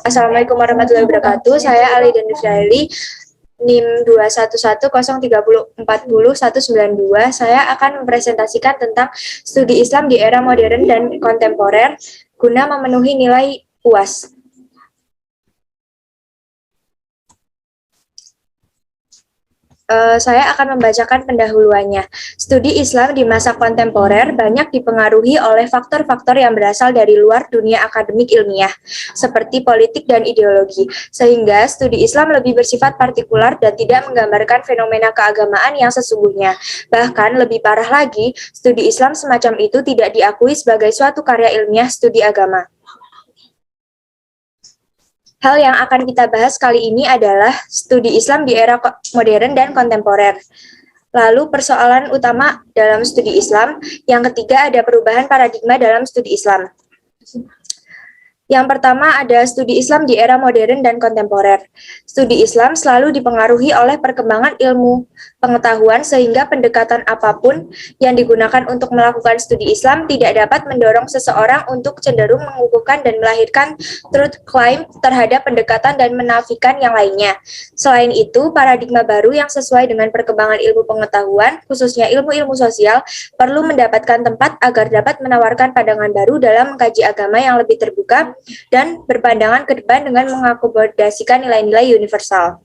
Assalamualaikum warahmatullahi wabarakatuh. Saya Ali dan Nufraili, NIM 21110404192. Saya akan mempresentasikan tentang studi Islam di era modern dan kontemporer guna memenuhi nilai UAS. Saya akan membacakan pendahuluannya. Studi Islam di masa kontemporer banyak dipengaruhi oleh faktor-faktor yang berasal dari luar dunia akademik ilmiah, seperti politik dan ideologi, sehingga studi Islam lebih bersifat partikular dan tidak menggambarkan fenomena keagamaan yang sesungguhnya. Bahkan lebih parah lagi, studi Islam semacam itu tidak diakui sebagai suatu karya ilmiah studi agama. Hal yang akan kita bahas kali ini adalah studi Islam di era modern dan kontemporer. Lalu persoalan utama dalam studi Islam, yang ketiga ada perubahan paradigma dalam studi Islam. Yang pertama ada studi Islam di era modern dan kontemporer. Studi Islam selalu dipengaruhi oleh perkembangan ilmu pengetahuan sehingga pendekatan apapun yang digunakan untuk melakukan studi Islam tidak dapat mendorong seseorang untuk cenderung mengukuhkan dan melahirkan truth claim terhadap pendekatan dan menafikan yang lainnya. Selain itu, paradigma baru yang sesuai dengan perkembangan ilmu pengetahuan, khususnya ilmu-ilmu sosial, perlu mendapatkan tempat agar dapat menawarkan pandangan baru dalam mengkaji agama yang lebih terbuka dan berpandangan ke depan dengan mengakomodasikan nilai-nilai universal.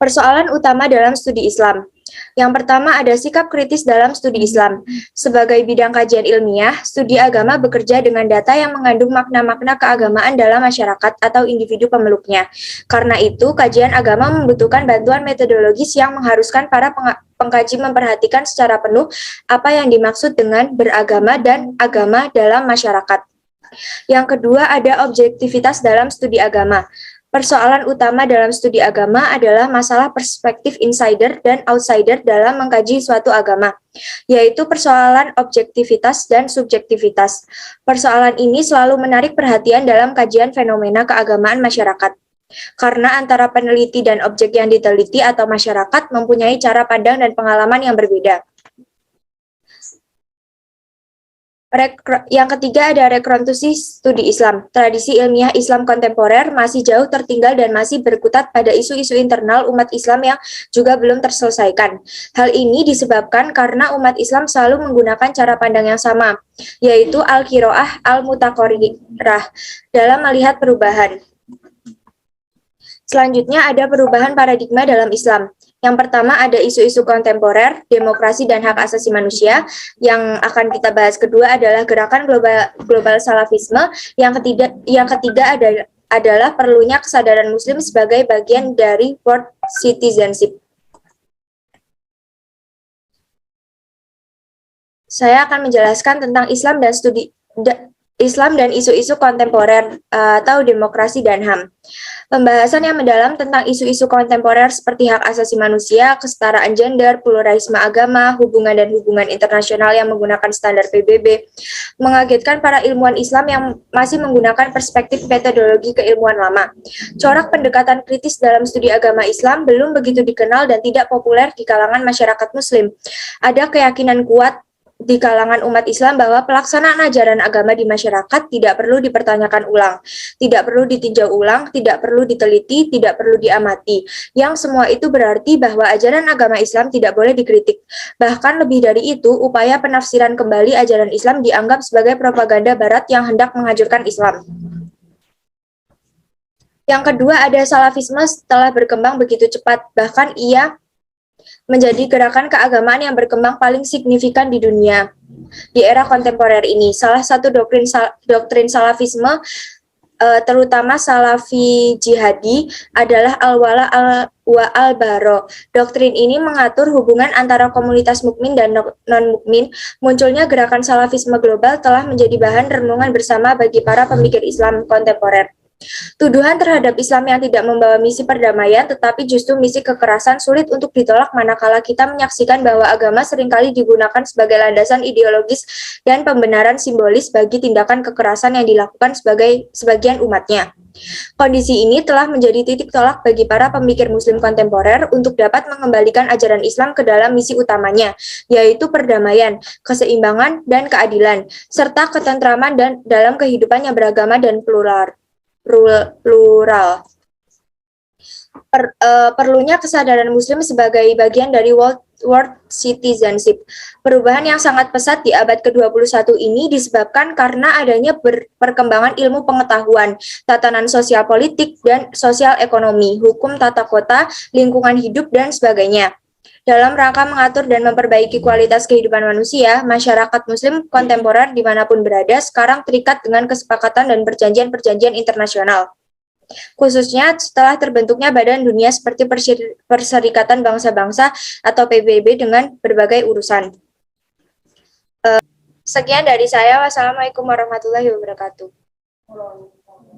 Persoalan utama dalam studi Islam. Yang pertama ada sikap kritis dalam studi Islam. Sebagai bidang kajian ilmiah, studi agama bekerja dengan data yang mengandung makna-makna keagamaan dalam masyarakat atau individu pemeluknya. Karena itu, kajian agama membutuhkan bantuan metodologis yang mengharuskan para pengkaji memperhatikan secara penuh apa yang dimaksud dengan beragama dan agama dalam masyarakat. Yang kedua ada objektivitas dalam studi agama. Persoalan utama dalam studi agama adalah masalah perspektif insider dan outsider dalam mengkaji suatu agama, yaitu persoalan objektivitas dan subjektivitas. Persoalan ini selalu menarik perhatian dalam kajian fenomena keagamaan masyarakat. Karena antara peneliti dan objek yang diteliti atau masyarakat mempunyai cara pandang dan pengalaman yang berbeda. Yang ketiga ada rekonstruksi studi Islam. Tradisi ilmiah Islam kontemporer masih jauh tertinggal dan masih berkutat pada isu-isu internal umat Islam yang juga belum terselesaikan. Hal ini disebabkan karena umat Islam selalu menggunakan cara pandang yang sama, yaitu al-qiraah al-mutaqarrirah dalam melihat perubahan. Selanjutnya ada perubahan paradigma dalam Islam. Yang pertama ada isu-isu kontemporer, demokrasi dan hak asasi manusia. Yang akan kita bahas kedua adalah gerakan global salafisme. Yang ketiga adalah perlunya kesadaran Muslim sebagai bagian dari world citizenship. Saya akan menjelaskan tentang Islam dan isu-isu kontemporer atau demokrasi dan HAM. Pembahasan yang mendalam tentang isu-isu kontemporer seperti hak asasi manusia, kesetaraan gender, pluralisme agama, hubungan dan hubungan internasional yang menggunakan standar PBB, mengagetkan para ilmuwan Islam yang masih menggunakan perspektif metodologi keilmuan lama. Corak pendekatan kritis dalam studi agama Islam belum begitu dikenal dan tidak populer di kalangan masyarakat Muslim. Ada keyakinan kuat di kalangan umat Islam bahwa pelaksanaan ajaran agama di masyarakat tidak perlu dipertanyakan ulang, tidak perlu ditinjau ulang, tidak perlu diteliti, tidak perlu diamati. Yang semua itu berarti bahwa ajaran agama Islam tidak boleh dikritik. Bahkan lebih dari itu, upaya penafsiran kembali ajaran Islam dianggap sebagai propaganda Barat yang hendak menghancurkan Islam. Yang kedua ada salafisme setelah berkembang begitu cepat, bahkan ia menjadi gerakan keagamaan yang berkembang paling signifikan di dunia di era kontemporer ini. Salah satu doktrin salafisme, terutama salafi jihadi, adalah al-wala wa al-baro. Doktrin ini mengatur hubungan antara komunitas mukmin dan non-mukmin. Munculnya gerakan salafisme global telah menjadi bahan renungan bersama bagi para pemikir Islam kontemporer. Tuduhan terhadap Islam yang tidak membawa misi perdamaian tetapi justru misi kekerasan sulit untuk ditolak manakala kita menyaksikan bahwa agama seringkali digunakan sebagai landasan ideologis dan pembenaran simbolis bagi tindakan kekerasan yang dilakukan sebagian umatnya. Kondisi ini telah menjadi titik tolak bagi para pemikir Muslim kontemporer untuk dapat mengembalikan ajaran Islam ke dalam misi utamanya, yaitu perdamaian, keseimbangan, dan keadilan, serta ketentraman dan dalam kehidupan yang beragama dan plural. plural. Perlunya kesadaran Muslim sebagai bagian dari world citizenship. Perubahan yang sangat pesat di abad ke-21 ini disebabkan karena adanya perkembangan ilmu pengetahuan, tatanan sosial politik dan sosial ekonomi, hukum tata kota, lingkungan hidup, dan sebagainya. Dalam rangka mengatur dan memperbaiki kualitas kehidupan manusia, masyarakat Muslim kontemporer dimanapun berada sekarang terikat dengan kesepakatan dan perjanjian-perjanjian internasional. Khususnya setelah terbentuknya badan dunia seperti Perserikatan Bangsa-Bangsa atau PBB dengan berbagai urusan. Sekian dari saya. Wassalamualaikum warahmatullahi wabarakatuh.